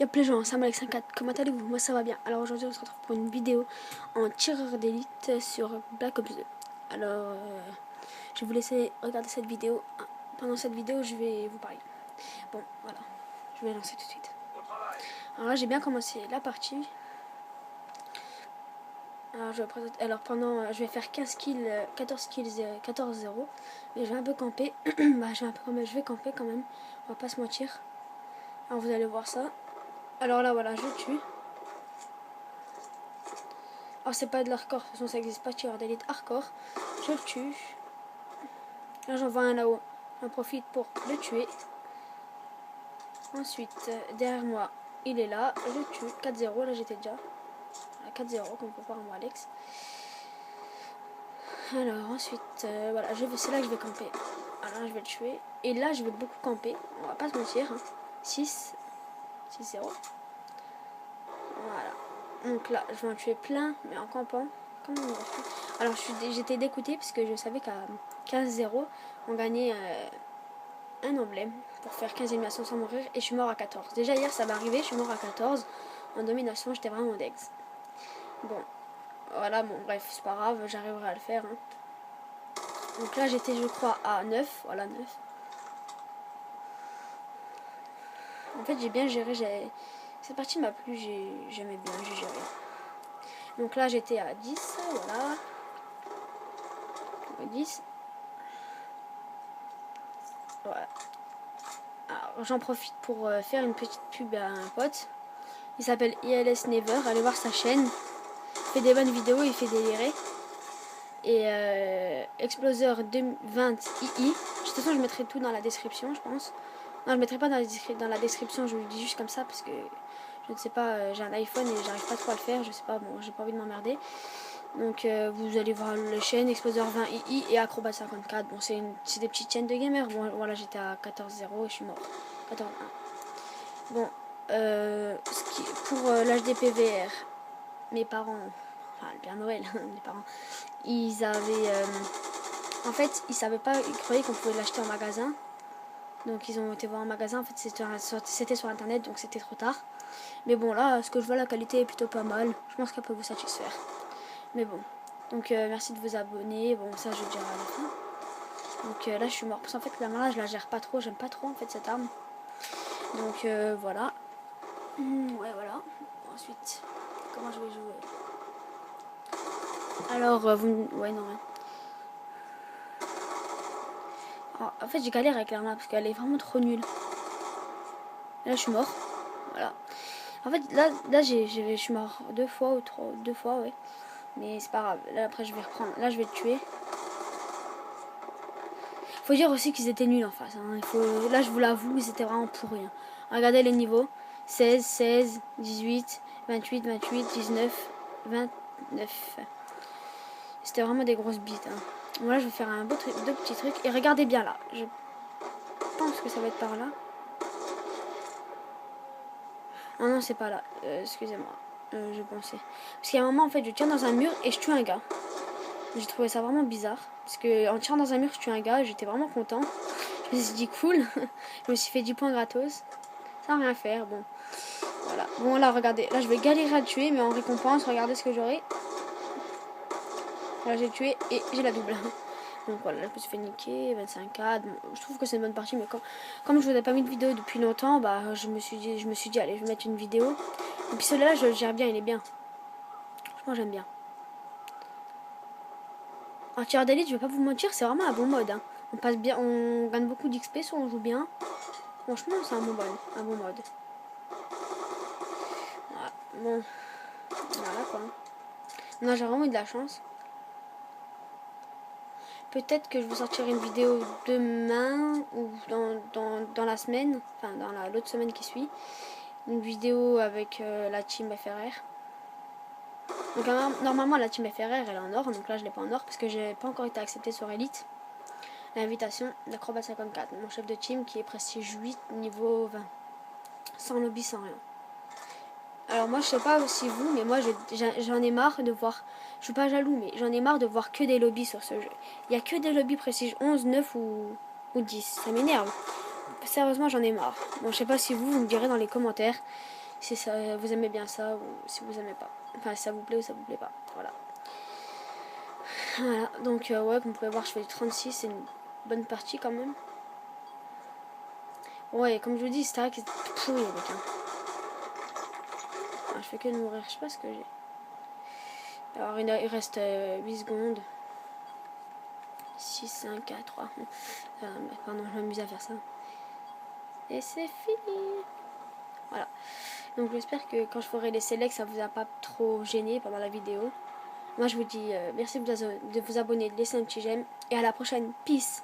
Y'a plein de gens, Sam Alex 54, comment allez-vous? Moi ça va bien. Alors aujourd'hui on se retrouve pour une vidéo en tireur d'élite sur Black Ops 2. Alors je vais vous laisser regarder cette vidéo. Pendant cette vidéo je vais vous parler. Bon voilà, je vais lancer tout de suite. Alors là j'ai bien commencé la partie. Alors je vais faire 15 kills, 14 kills, 14-0. Mais je vais un peu camper. Je vais camper quand même, on va pas se mentir. Alors vous allez voir ça. Alors là voilà, je tue. Alors c'est pas de l'hardcore, de toute façon ça existe pas, tireur d'élite hardcore. Je le tue. Là j'en vois un là-haut. J'en profite pour le tuer. Ensuite, derrière moi, il est là. Je le tue. 4-0, là j'étais déjà. 4-0, comme peut voir moi Alex. Alors ensuite, voilà, c'est là que je vais camper. Alors je vais le tuer. Et là je vais beaucoup camper. On va pas se mentir. 6-0. Voilà. Donc là, je vais en tuer plein, mais en campant. Comment on va faire? Alors j'étais dégoûtée parce que je savais qu'à 15-0, on gagnait un emblème pour faire 15 éliminations sans mourir et je suis mort à 14. Déjà hier ça m'est arrivé, je suis mort à 14. En domination, j'étais vraiment dex. Bon, voilà, bon bref, c'est pas grave, j'arriverai à le faire. Donc là j'étais je crois à 9, voilà 9. En fait j'ai bien géré, cette partie m'a plu, j'aimais bien, j'ai géré. Donc là j'étais à 10, voilà. 10. Voilà. Alors j'en profite pour faire une petite pub à un pote. Il s'appelle ILS Never, allez voir sa chaîne. Il fait des bonnes vidéos, il fait délirer. Et Exploser 2020 II. De toute façon je mettrai tout dans la description je pense. Non je mettrai pas dans la description, je vous le dis juste comme ça parce que je ne sais pas, j'ai un iPhone et j'arrive pas trop à le faire, je sais pas, bon j'ai pas envie de m'emmerder. Donc vous allez voir la chaîne Exploser 20 II et Acrobat 54. Bon c'est des petites chaînes de gamers. Bon voilà j'étais à 14-0 et je suis mort. 14-1. Bon pour l'HDPVR, mes parents, enfin le Père Noël, mes parents, ils avaient en fait ils savaient pas, ils croyaient qu'on pouvait l'acheter en magasin. Donc ils ont été voir en magasin, en fait c'était sur internet donc c'était trop tard. Mais bon là ce que je vois la qualité est plutôt pas mal. Je pense qu'elle peut vous satisfaire. Mais bon. Donc merci de vous abonner. Bon ça je dirai à la fin. Donc là je suis mort. Parce qu'en fait la main je la gère pas trop. J'aime pas trop en fait cette arme. Donc voilà. Ouais voilà. Ensuite, comment je vais jouer? Alors ouais non. Alors, en fait j'ai galère avec l'arme parce qu'elle est vraiment trop nulle. Là je suis mort. Voilà. En fait là je suis mort 2 fois ou 2 fois ouais. Mais c'est pas grave, là après je vais reprendre, là je vais le tuer. Faut dire aussi qu'ils étaient nuls en face, là je vous l'avoue, ils étaient vraiment pourris. Regardez les niveaux, 16, 16, 18, 28, 28, 19, 29. C'était vraiment des grosses bites. Bon là je vais faire deux petits trucs, et regardez bien là, je pense que ça va être par là. Ah non c'est pas là, excusez-moi, je pensais. Parce qu'à un moment en fait je tire dans un mur et je tue un gars. J'ai trouvé ça vraiment bizarre. Parce que en tirant dans un mur, je tue un gars. J'étais vraiment content. Je me suis dit cool. Je me suis fait 10 points gratos. Sans rien faire. Bon. Voilà. Bon là, regardez. Là, je vais galérer à le tuer. Mais en récompense, regardez ce que j'aurai. Là, j'ai tué et j'ai la double. Donc voilà, je me suis fait niquer. 25K. Bon, je trouve que c'est une bonne partie. Mais comme je vous ai pas mis de vidéo depuis longtemps, bah, je me suis dit, allez, je vais mettre une vidéo. Et puis celui-là, je le gère bien. Il est bien. Franchement, j'aime bien. En tireur d'élite, je vais pas vous mentir, c'est vraiment un bon mode. On passe bien, on gagne beaucoup d'XP si on joue bien. Franchement, c'est un bon mode. Voilà. Bon, voilà quoi. Non, j'ai vraiment eu de la chance. Peut-être que je vous sortirai une vidéo demain ou dans la semaine, enfin dans l'autre semaine qui suit. Une vidéo avec la team FRR. Donc normalement la team FRR elle est en or, donc là je l'ai pas en or parce que j'ai pas encore été accepté sur Elite. L'invitation d'Acrobat 54, mon chef de team qui est prestige 8 niveau 20. Sans lobby, sans rien. Alors moi je sais pas si vous, mais moi j'en ai marre de voir, je suis pas jaloux, mais j'en ai marre de voir que des lobbies sur ce jeu. Il y a que des lobbies prestige 11, 9 ou 10, ça m'énerve. Sérieusement j'en ai marre. Bon je sais pas si vous me direz dans les commentaires si ça, vous aimez bien ça ou si vous aimez pas. Enfin, si ça vous plaît ou ça vous plaît pas. Voilà. Voilà, donc ouais, comme vous pouvez voir, je fais du 36, c'est une bonne partie quand même. Ouais, comme je vous dis, c'est vrai que c'est pourri avec je fais que de mourir, je sais pas ce que j'ai. Alors il reste 8 secondes. 6, 5, 4, 3. Pardon, je m'amuse à faire ça. Et c'est fini. Voilà. Donc j'espère que quand je ferai les sélects, ça vous a pas trop gêné pendant la vidéo. Moi je vous dis merci de vous abonner, de laisser un petit j'aime. Et à la prochaine. Peace.